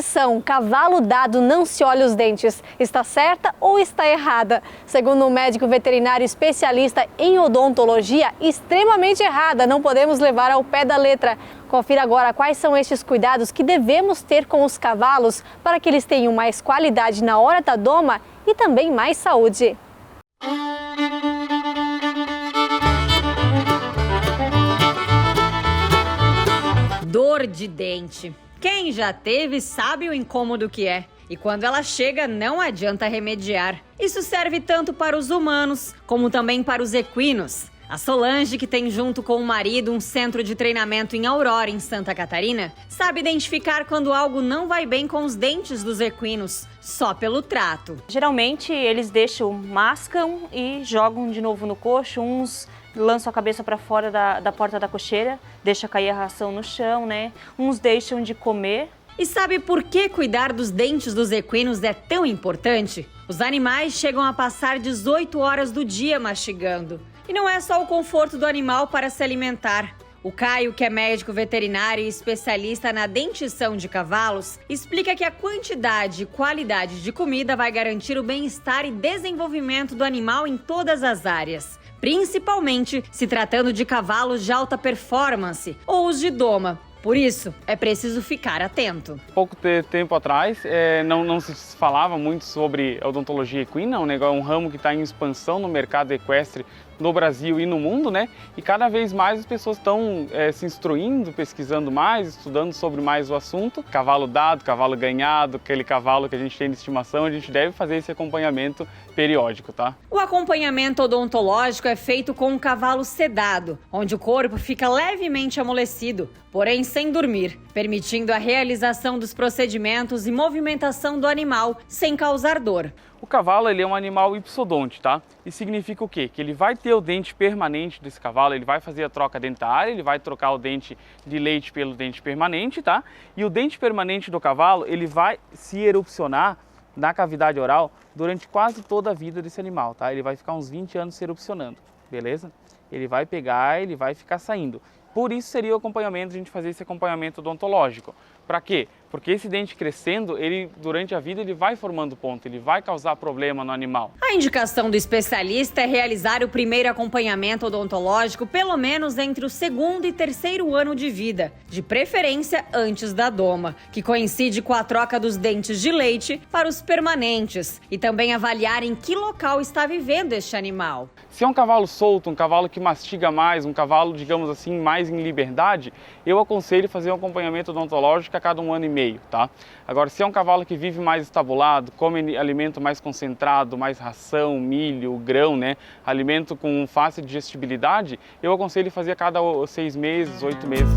expressão cavalo dado não se olha os dentes está certa ou está errada? Segundo um médico veterinário especialista em odontologia, extremamente errada, não podemos levar ao pé da letra. Confira agora quais são estes cuidados que devemos ter com os cavalos para que eles tenham mais qualidade na hora da doma e também mais saúde. Dor de dente. Quem já teve sabe o incômodo que é. E quando ela chega, não adianta remediar. Isso serve tanto para os humanos, como também para os equinos. A Solange, que tem junto com o marido um centro de treinamento em Aurora, em Santa Catarina, sabe identificar quando algo não vai bem com os dentes dos equinos, só pelo trato. Geralmente eles mascam e jogam de novo no coxo, uns lançam a cabeça para fora da porta da cocheira, deixa cair a ração no chão, né? Uns deixam de comer. E sabe por que cuidar dos dentes dos equinos é tão importante? Os animais chegam a passar 18 horas do dia mastigando. E não é só o conforto do animal para se alimentar. O Caio, que é médico veterinário e especialista na dentição de cavalos, explica que a quantidade e qualidade de comida vai garantir o bem-estar e desenvolvimento do animal em todas as áreas. Principalmente se tratando de cavalos de alta performance ou os de doma. Por isso, é preciso ficar atento. Pouco tempo atrás, não se falava muito sobre odontologia equina, um ramo que está em expansão no mercado equestre no Brasil e no mundo, né? E cada vez mais as pessoas estão se instruindo, pesquisando mais, estudando sobre mais o assunto. Cavalo dado, cavalo ganhado, aquele cavalo que a gente tem de estimação, a gente deve fazer esse acompanhamento periódico, tá? O acompanhamento odontológico é feito com um cavalo sedado, onde o corpo fica levemente amolecido, porém sem dormir, permitindo a realização dos procedimentos e movimentação do animal sem causar dor. O cavalo ele é um animal ipsodonte, tá? Isso significa o quê? Que ele vai ter o dente permanente desse cavalo, ele vai fazer a troca dentária, ele vai trocar o dente de leite pelo dente permanente, tá? E o dente permanente do cavalo, ele vai se erupcionar na cavidade oral durante quase toda a vida desse animal, tá? Ele vai ficar uns 20 anos se erupcionando, beleza? Ele vai pegar, ele vai ficar saindo. Por isso seria o acompanhamento, a gente fazer esse acompanhamento odontológico. Para quê? Porque esse dente crescendo, durante a vida ele vai formando ponto, ele vai causar problema no animal. A indicação do especialista é realizar o primeiro acompanhamento odontológico pelo menos entre o segundo e terceiro ano de vida, de preferência antes da doma, que coincide com a troca dos dentes de leite para os permanentes, e também avaliar em que local está vivendo este animal. Se é um cavalo solto, um cavalo que mastiga mais, um cavalo, digamos assim, mais em liberdade, eu aconselho fazer um acompanhamento odontológico a cada 1 ano e meio, tá? Agora, se é um cavalo que vive mais estabulado, come alimento mais concentrado, mais ração, milho, grão, né? Alimento com fácil digestibilidade, eu aconselho fazer a cada 6 meses, 8 meses.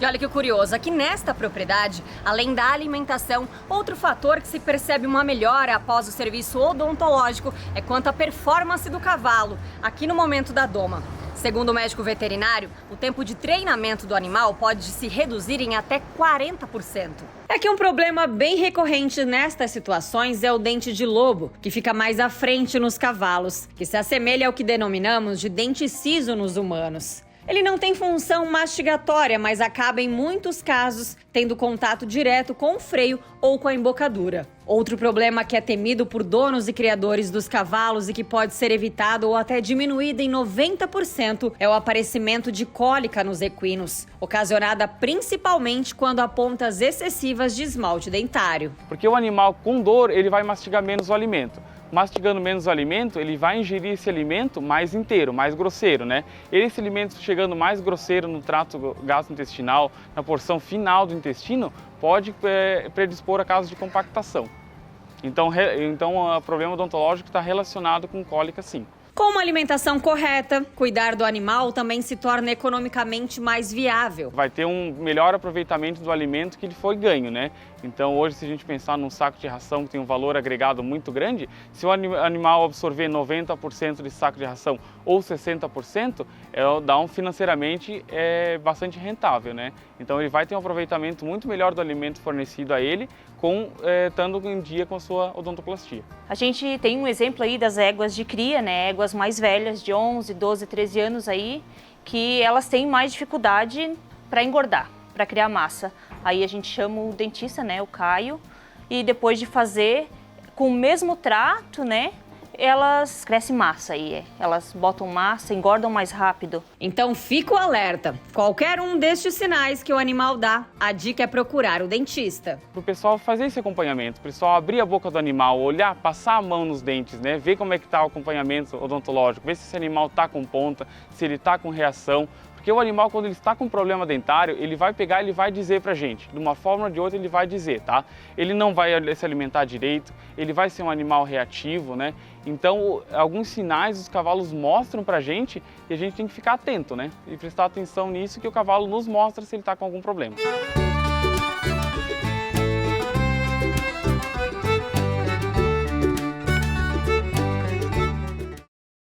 E olha que curioso, aqui nesta propriedade, além da alimentação, outro fator que se percebe uma melhora após o serviço odontológico é quanto à performance do cavalo, aqui no momento da doma. Segundo o médico veterinário, o tempo de treinamento do animal pode se reduzir em até 40%. É que um problema bem recorrente nestas situações é o dente de lobo, que fica mais à frente nos cavalos, que se assemelha ao que denominamos de dente ciso nos humanos. Ele não tem função mastigatória, mas acaba, em muitos casos, tendo contato direto com o freio ou com a embocadura. Outro problema que é temido por donos e criadores dos cavalos e que pode ser evitado ou até diminuído em 90% é o aparecimento de cólica nos equinos, ocasionada principalmente quando há pontas excessivas de esmalte dentário. Porque o animal com dor, ele vai mastigar menos o alimento. Mastigando menos o alimento, ele vai ingerir esse alimento mais inteiro, mais grosseiro, né? Esse alimento chegando mais grosseiro no trato gastrointestinal, na porção final do intestino, pode predispor a casos de compactação. Então o problema odontológico está relacionado com cólica, sim. Com uma alimentação correta, cuidar do animal também se torna economicamente mais viável. Vai ter um melhor aproveitamento do alimento que ele foi ganho, né? Então hoje, se a gente pensar num saco de ração que tem um valor agregado muito grande, se o animal absorver 90% desse saco de ração ou 60%, financeiramente é bastante rentável, né? Então ele vai ter um aproveitamento muito melhor do alimento fornecido a ele, estando em dia com a sua odontoplastia. A gente tem um exemplo aí das éguas de cria, né? Éguas pessoas mais velhas, de 11, 12, 13 anos aí, que elas têm mais dificuldade para engordar, para criar massa. Aí a gente chama o dentista, né, o Caio, e depois de fazer com o mesmo trato, né, elas crescem massa aí, elas botam massa, engordam mais rápido. Então fica o alerta. Qualquer um destes sinais que o animal dá, a dica é procurar o dentista. Para o pessoal fazer esse acompanhamento, o pessoal abrir a boca do animal, olhar, passar a mão nos dentes, né? Ver como é que está o acompanhamento odontológico, ver se esse animal está com ponta, se ele está com reação. Porque o animal, quando ele está com problema dentário, ele vai pegar, ele vai dizer pra gente, de uma forma ou de outra ele vai dizer, tá? Ele não vai se alimentar direito, ele vai ser um animal reativo, né? Então, alguns sinais os cavalos mostram pra gente e a gente tem que ficar atento, né? E prestar atenção nisso que o cavalo nos mostra se ele está com algum problema.